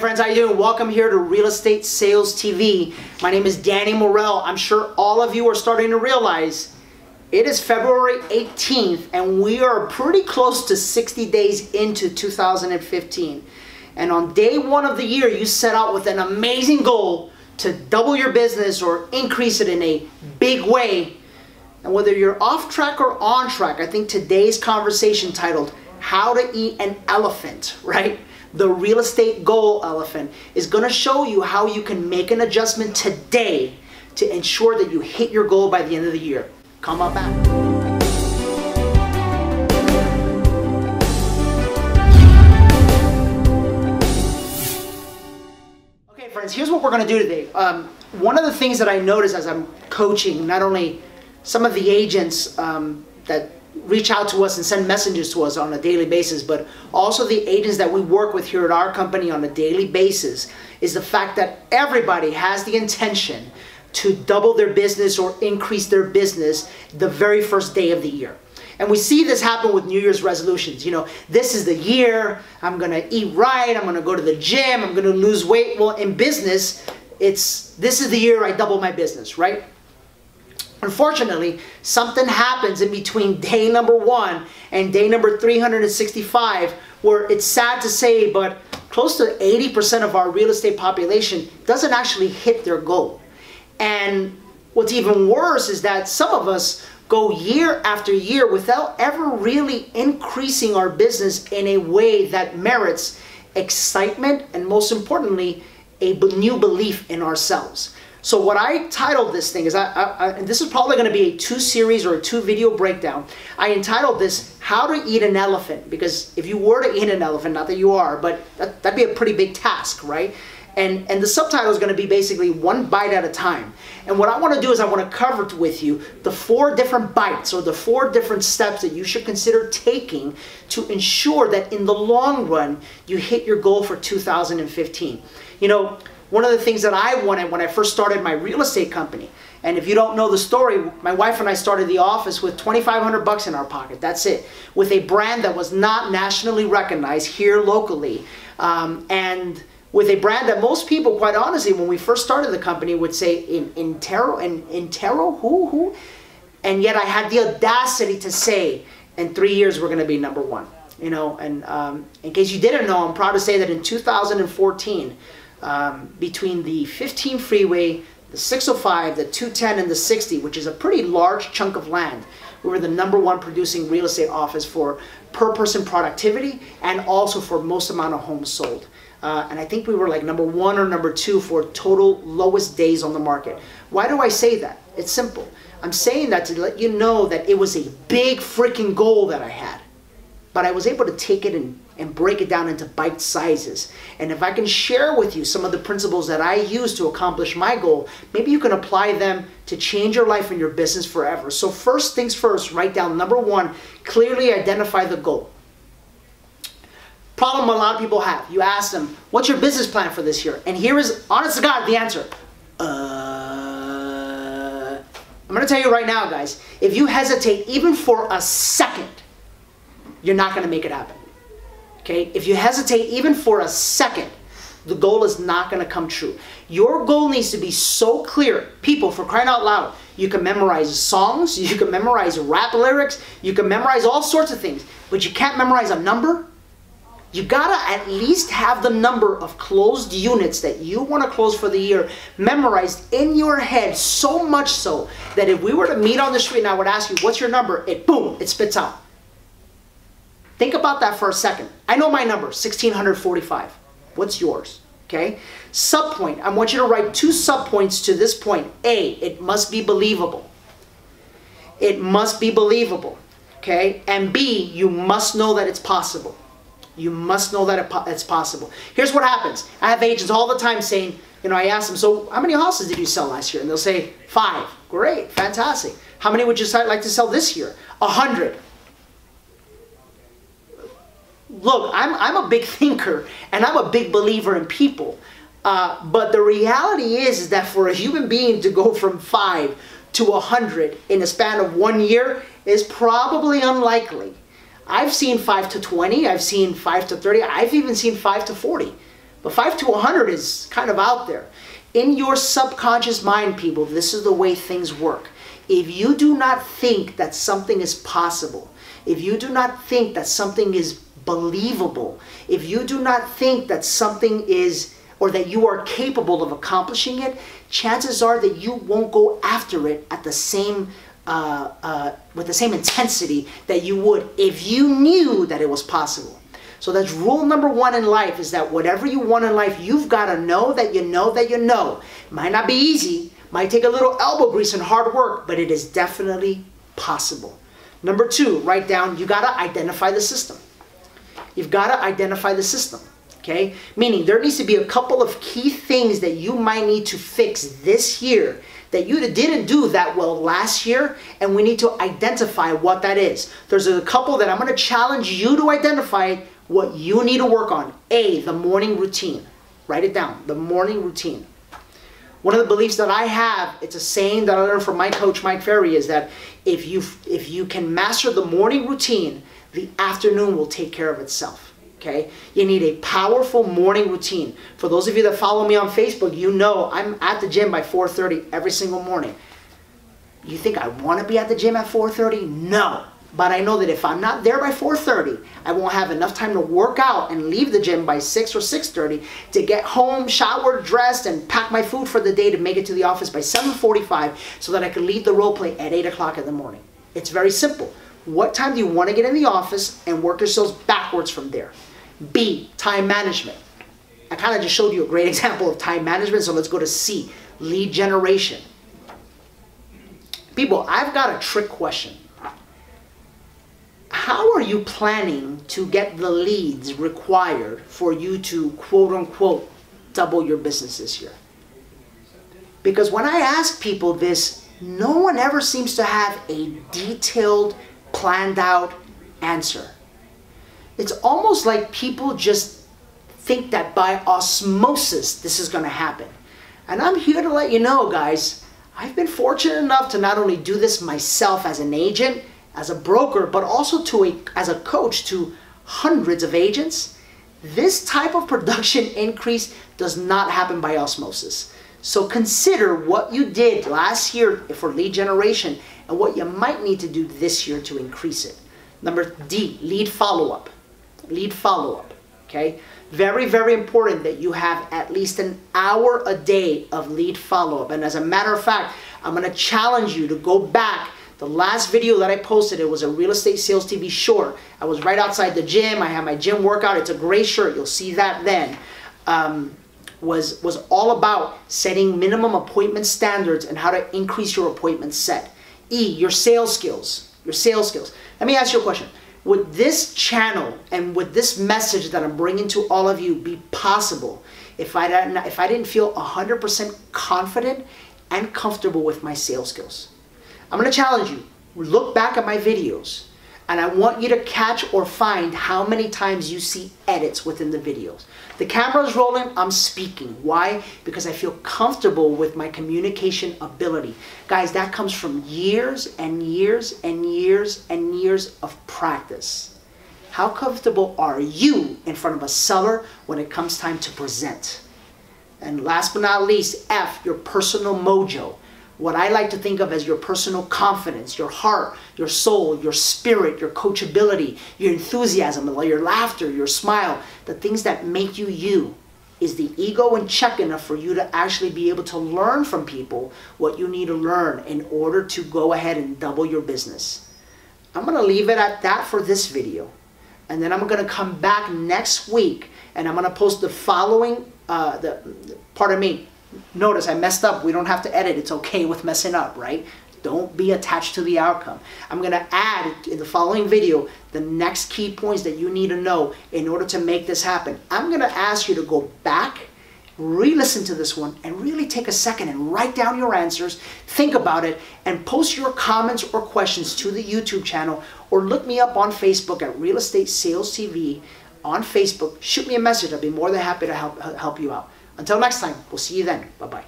Friends, how you doing? Welcome here to Real Estate Sales TV. My name is Danny Morell. I'm sure all of you are starting to realize it is February 18th and we are pretty close to 60 days into 2015. And on day one of the year, you set out with an amazing goal to double your business or increase it in a big way. And whether you're off track or on track, I think today's conversation titled How to Eat an Elephant, right? The real estate goal elephant is going to show you how you can make an adjustment today to ensure that you hit your goal by the end of the year. Come on back. Okay, friends, here's what we're going to do today. One of the things that I notice as I'm coaching, not only some of the agents that reach out to us and send messages to us on a daily basis, but also the agents that we work with here at our company on a daily basis, is the fact that everybody has the intention to double their business or increase their business the very first day of the year. And we see this happen with New Year's resolutions. You know, this is the year, I'm gonna eat right, I'm gonna go to the gym, I'm gonna lose weight. Well, in business, this is the year I double my business, right? Unfortunately, something happens in between day number 1 and day number 365 where it's sad to say, but close to 80% of our real estate population doesn't actually hit their goal. And what's even worse is that some of us go year after year without ever really increasing our business in a way that merits excitement and, most importantly, a new belief in ourselves. So what I titled this thing is, and this is probably going to be a 2-series or a 2-video breakdown. I entitled this, How to Eat an Elephant, because if you were to eat an elephant, not that you are, but that'd be a pretty big task, right? And the subtitle is going to be basically one bite at a time. And what I want to do is I want to cover with you the 4 different bites or the 4 different steps that you should consider taking to ensure that in the long run, you hit your goal for 2015. You know, one of the things that I wanted when I first started my real estate company, and if you don't know the story, my wife and I started the office with $2,500 in our pocket. That's it. With a brand that was not nationally recognized here locally. And with a brand that most people, quite honestly, when we first started the company would say, Intero, who? And yet I had the audacity to say, in 3 years we're going to be number 1. You know, and in case you didn't know, I'm proud to say that in 2014, between the 15 freeway, the 605, the 210, and the 60, which is a pretty large chunk of land, we were the number 1 producing real estate office for per person productivity and also for most amount of homes sold. And I think we were like number 1 or number 2 for total lowest days on the market. Why do I say that? It's simple. I'm saying that to let you know that it was a big freaking goal that I had. But I was able to take it and break it down into bite sizes. And if I can share with you some of the principles that I use to accomplish my goal, maybe you can apply them to change your life and your business forever. So first things first, write down number 1, clearly identify the goal. Problem a lot of people have. You ask them, what's your business plan for this year? And here is, honest to God, the answer. I'm going to tell you right now, guys, if you hesitate even for a second, you're not going to make it happen. Okay? If you hesitate even for a second, the goal is not going to come true. Your goal needs to be so clear. People, for crying out loud, you can memorize songs, you can memorize rap lyrics, you can memorize all sorts of things, but you can't memorize a number. You gotta at least have the number of closed units that you want to close for the year memorized in your head, so much so that if we were to meet on the street and I would ask you, what's your number? Boom, it spits out. Think about that for a second. I know my number, 1645. What's yours? Okay? Subpoint. I want you to write 2 subpoints to this point. A, it must be believable. It must be believable. Okay? And B, you must know that it's possible. You must know that it's possible. Here's what happens. I have agents all the time saying, you know, I ask them, so how many houses did you sell last year? And they'll say, 5. Great, fantastic. How many would you like to sell this year? 100. Look, I'm a big thinker and I'm a big believer in people. But the reality is that for a human being to go from 5 to 100 in a span of 1 year is probably unlikely. I've seen 5 to 20, I've seen 5 to 30, I've even seen 5 to 40. But 5 to 100 is kind of out there. In your subconscious mind, people, this is the way things work. If you do not think that something is possible, if you do not think that something is believable, if you do not think that something is, or that you are capable of accomplishing it, chances are that you won't go after it at the same with the same intensity that you would if you knew that it was possible. So that's rule number one in life, is that whatever you want in life, you've got to know that you know that you know. Might not be easy, might take a little elbow grease and hard work, but it is definitely possible. Number two, write down, you got to identify the system. You've got to identify the system, okay? Meaning there needs to be a couple of key things that you might need to fix this year that you didn't do that well last year, and we need to identify what that is. There's a couple that I'm going to challenge you to identify what you need to work on. A, the morning routine. Write it down, the morning routine. One of the beliefs that I have, it's a saying that I learned from my coach, Mike Ferry, is that if you can master the morning routine, the afternoon will take care of itself. Okay? You need a powerful morning routine. For those of you that follow me on Facebook, you know I'm at the gym by 4:30 every single morning. You think I want to be at the gym at 4:30? No. But I know that if I'm not there by 4:30, I won't have enough time to work out and leave the gym by 6 or 6:30 to get home, showered, dressed, and pack my food for the day to make it to the office by 7:45 so that I can lead the role play at 8 o'clock in the morning. It's very simple. What time do you want to get in the office, and work yourselves backwards from there? B, time management. I kind of just showed you a great example of time management, so let's go to C, lead generation. People, I've got a trick question. How are you planning to get the leads required for you to, quote unquote, double your business this year? Because when I ask people this, no one ever seems to have a detailed, planned out answer. It's almost like people just think that by osmosis this is going to happen. And I'm here to let you know, guys, I've been fortunate enough to not only do this myself as an agent, as a broker, but also as a coach to hundreds of agents. This type of production increase does not happen by osmosis. So consider what you did last year for lead generation and what you might need to do this year to increase it. Number D, lead follow-up. Lead follow-up, okay? Very, very important that you have at least an hour a day of lead follow-up. And as a matter of fact, I'm going to challenge you to go back. The last video that I posted, it was a Real Estate Sales TV short. I was right outside the gym. I had my gym workout. It's a gray shirt. You'll see that then. Was all about setting minimum appointment standards and how to increase your appointment set. E, your sales skills. Your sales skills. Let me ask you a question. Would this channel and would this message that I'm bringing to all of you be possible if I didn't feel 100% confident and comfortable with my sales skills? I'm going to challenge you. Look back at my videos, and I want you to catch or find how many times you see edits within the videos. The camera's rolling, I'm speaking. Why? Because I feel comfortable with my communication ability. Guys, that comes from years and years and years and years of practice. How comfortable are you in front of a seller when it comes time to present? And last but not least, F, your personal mojo. What I like to think of as your personal confidence, your heart, your soul, your spirit, your coachability, your enthusiasm, your laughter, your smile, the things that make you you. Is the ego in check enough for you to actually be able to learn from people what you need to learn in order to go ahead and double your business? I'm going to leave it at that for this video. And then I'm going to come back next week and I'm going to post the following, pardon me, notice I messed up. We don't have to edit. It's okay with messing up, right? Don't be attached to the outcome. I'm going to add in the following video the next key points that you need to know in order to make this happen. I'm going to ask you to go back, re-listen to this one, and really take a second and write down your answers, think about it, and post your comments or questions to the YouTube channel, or look me up on Facebook at Real Estate Sales TV on Facebook. Shoot me a message. I'll be more than happy to help you out. Until next time, we'll see you then. Bye-bye.